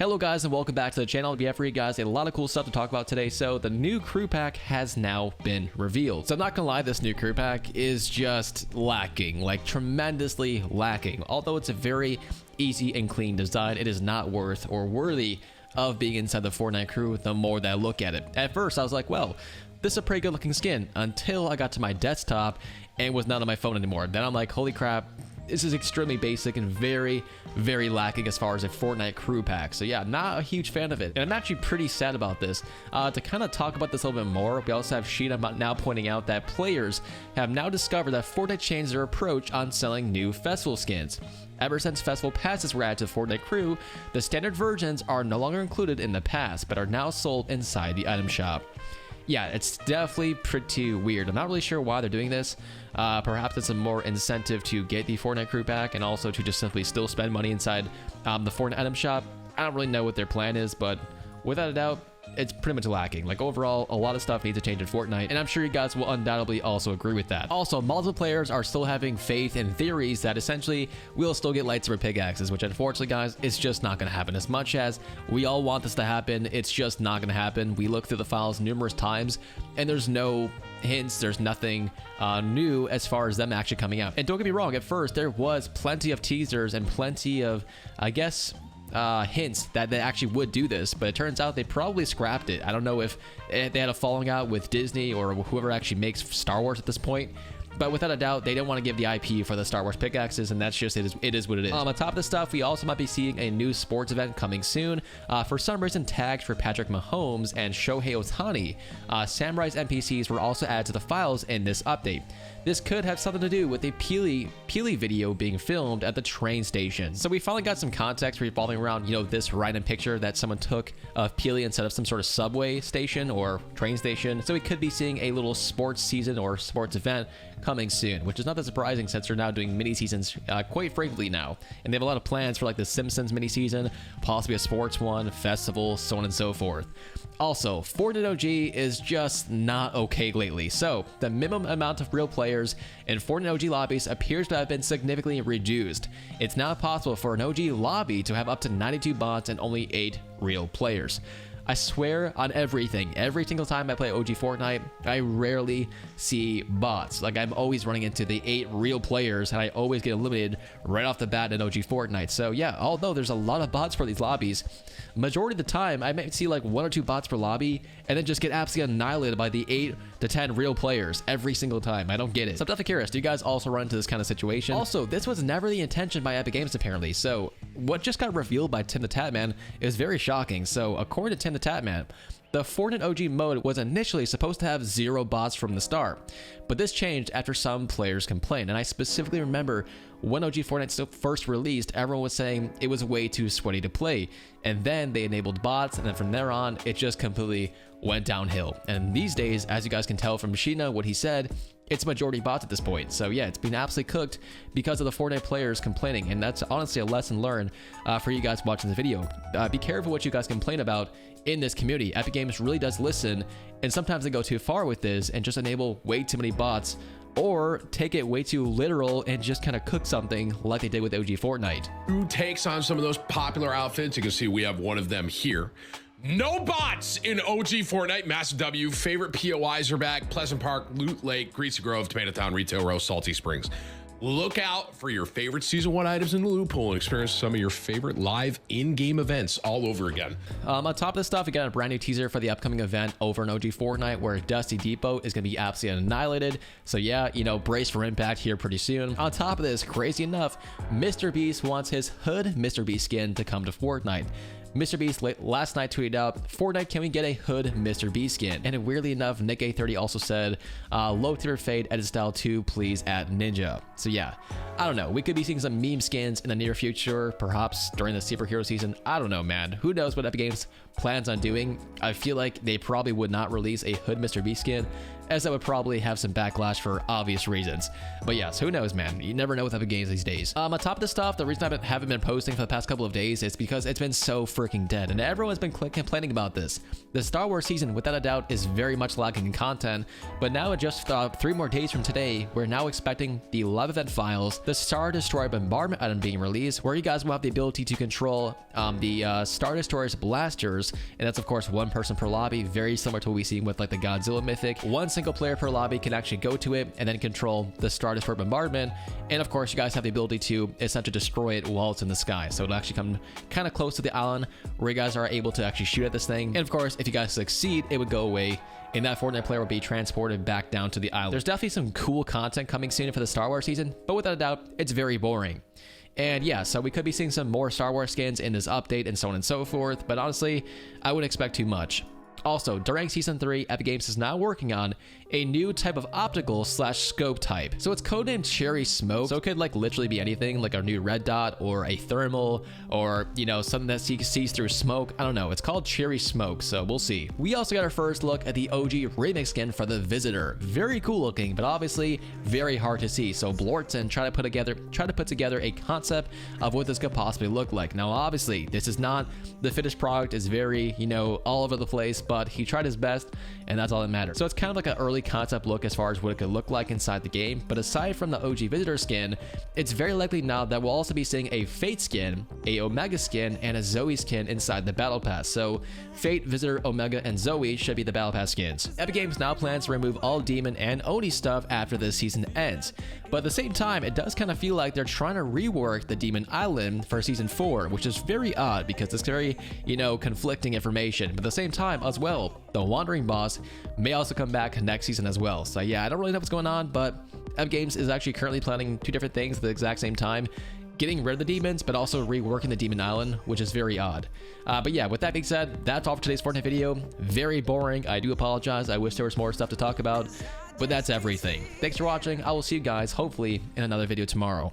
Hello guys and welcome back to the channel. We have for you guys a lot of cool stuff to talk about today. So the new crew pack has now been revealed. So I'm not gonna lie, this new crew pack is just lacking, like tremendously lacking. Although it's a very easy and clean design, it is not worth or worthy of being inside the Fortnite crew the more that I look at it. At first I was like, well, this is a pretty good looking skin, until I got to my desktop and was not on my phone anymore. Then I'm like, holy crap, this is extremely basic and very lacking as far as a Fortnite crew pack. So yeah, not a huge fan of it. And I'm actually pretty sad about this. To kind of talk about this a little bit more, we also have Sheena now pointing out that players have now discovered that Fortnite changed their approach on selling new festival skins. Ever since festival passes were added to the Fortnite crew, the standard versions are no longer included in the past, but are now sold inside the item shop. Yeah, it's definitely pretty weird. I'm not really sure why they're doing this. Perhaps it's a more incentive to get the Fortnite crew pack and also to just simply still spend money inside the Fortnite item shop. I don't really know what their plan is, but without a doubt, it's pretty much lacking. Like overall, a lot of stuff needs to change in Fortnite, and I'm sure you guys will undoubtedly also agree with that. Also, multiple players are still having faith in theories that essentially we'll still get lightsaber pickaxes, which unfortunately, guys, it's just not going to happen. As much as we all want this to happen, it's just not going to happen. We looked through the files numerous times, and there's no hints, there's nothing new as far as them actually coming out. And don't get me wrong, at first there was plenty of teasers and plenty of, I guess, hints that they actually would do this, but it turns out they probably scrapped it. I don't know if they had a falling out with Disney or whoever actually makes Star Wars at this point, but without a doubt, they don't want to give the IP for the Star Wars pickaxes, and that's just it is what it is. On top of this stuff, we also might be seeing a new sports event coming soon. For some reason, tags for Patrick Mahomes and Shohei Ohtani, Samurai's NPCs were also added to the files in this update. This could have something to do with a Peely video being filmed at the train station. So we finally got some context revolving around, you know, this random picture that someone took of Peely instead of some sort of subway station or train station. So we could be seeing a little sports season or sports event coming soon, which is not that surprising since they're now doing mini seasons quite frequently now. And they have a lot of plans for like the Simpsons mini season, possibly a sports one, festival, so on and so forth. Also, Fortnite OG is just not okay lately. So the minimum amount of real players in Fortnite OG lobbies appears to have been significantly reduced. It's now possible for an OG lobby to have up to 92 bots and only 8 real players. I swear on everything, every single time I play OG Fortnite, I rarely see bots. Like, I'm always running into the 8 real players, and I always get eliminated right off the bat in OG Fortnite. So yeah, although there's a lot of bots for these lobbies, majority of the time I might see like 1 or 2 bots per lobby and then just get absolutely annihilated by the 8 to 10 real players every single time. I don't get it. So I'm definitely curious, do you guys also run into this kind of situation? Also, this was never the intention by Epic Games apparently. So what just got revealed by Tim the Tatman is very shocking. So according to Tim the Tatman, the Fortnite OG mode was initially supposed to have 0 bots from the start, but this changed after some players complained. And I specifically remember when OG Fortnite first released, everyone was saying it was way too sweaty to play, and then they enabled bots, and then from there on it just completely went downhill. And these days, as you guys can tell from Sheena, what he said, it's majority bots at this point. So yeah, it's been absolutely cooked because of the Fortnite players complaining, and that's honestly a lesson learned for you guys watching the video. Be careful what you guys complain about in this community. Epic Games really does listen, and sometimes they go too far with this and just enable way too many bots, or take it way too literal and just kind of cook something like they did with OG Fortnite. Who takes on some of those popular outfits? You can see we have one of them here. No bots in OG Fortnite. Massive W. Favorite POIs are back. Pleasant Park, Loot Lake, Greasy Grove, Tomato Town, Retail Row, Salty Springs. Look out for your favorite Season 1 items in the loot pool and experience some of your favorite live in-game events all over again. On top of this stuff, we got a brand new teaser for the upcoming event over in OG Fortnite where Dusty Depot is going to be absolutely annihilated. So yeah, you know, brace for impact here pretty soon. On top of this, crazy enough, MrBeast wants his Hood MrBeast skin to come to Fortnite. MrBeast last night tweeted out, Fortnite, can we get a Hood MrBeast skin? And weirdly enough, Nick A30 also said, low tier fade edit style 2 please at Ninja. So yeah, I don't know, we could be seeing some meme skins in the near future, perhaps during the superhero season. I don't know, man, who knows what Epic Games plans on doing. I feel like they probably would not release a Hood MrBeast skin as that would probably have some backlash for obvious reasons. But yes, who knows, man? You never know with Epic Games these days. On top of this stuff, the reason I haven't been posting for the past couple of days is because it's been so freaking dead, and everyone's been complaining about this. The Star Wars season, without a doubt, is very much lacking in content, but now just 3 more days from today, we're now expecting the live event files, the Star Destroyer bombardment item being released, where you guys will have the ability to control the Star Destroyer's blasters, and that's of course 1 person per lobby, very similar to what we see with like the Godzilla Mythic. 1 single player per lobby can actually go to it and then control the Star Destroyer bombardment, and of course you guys have the ability to essentially destroy it while it's in the sky, so it'll actually come kind of close to the island where you guys are able to actually shoot at this thing, and of course if you guys succeed, it would go away and that Fortnite player will be transported back down to the island. There's definitely some cool content coming soon for the Star Wars season, but without a doubt, it's very boring. And yeah, so we could be seeing some more Star Wars skins in this update and so on and so forth, but honestly, I wouldn't expect too much. Also, during Season 3, Epic Games is now working on a new type of optical / scope type. So it's codenamed Cherry Smoke, so it could like literally be anything, like a new red dot or a thermal or, you know, something that sees through smoke. I don't know. It's called Cherry Smoke, so we'll see. We also got our first look at the OG remix skin for the Visitor. Very cool looking, but obviously very hard to see. So Blorton tried to put together a concept of what this could possibly look like. Now, obviously, this is not the finished product. It's very, you know, all over the place, but he tried his best, and that's all that matters. So it's kind of like an early concept look as far as what it could look like inside the game, but aside from the OG Visitor skin, it's very likely now that we'll also be seeing a Fate skin, a Omega skin, and a Zoe skin inside the Battle Pass. So Fate, Visitor, Omega, and Zoe should be the Battle Pass skins. Epic Games now plans to remove all Demon and Oni stuff after this season ends, but at the same time, it does kind of feel like they're trying to rework the Demon Island for Season 4, which is very odd because it's very, you know, conflicting information, but at the same time as well, the Wandering Boss may also come back next season as well. So yeah, I don't really know what's going on, but Epic Games is actually currently planning 2 different things at the exact same time. Getting rid of the demons, but also reworking the Demon Island, which is very odd. But yeah, with that being said, that's all for today's Fortnite video. Very boring. I do apologize. I wish there was more stuff to talk about, but that's everything. Thanks for watching. I will see you guys hopefully in another video tomorrow.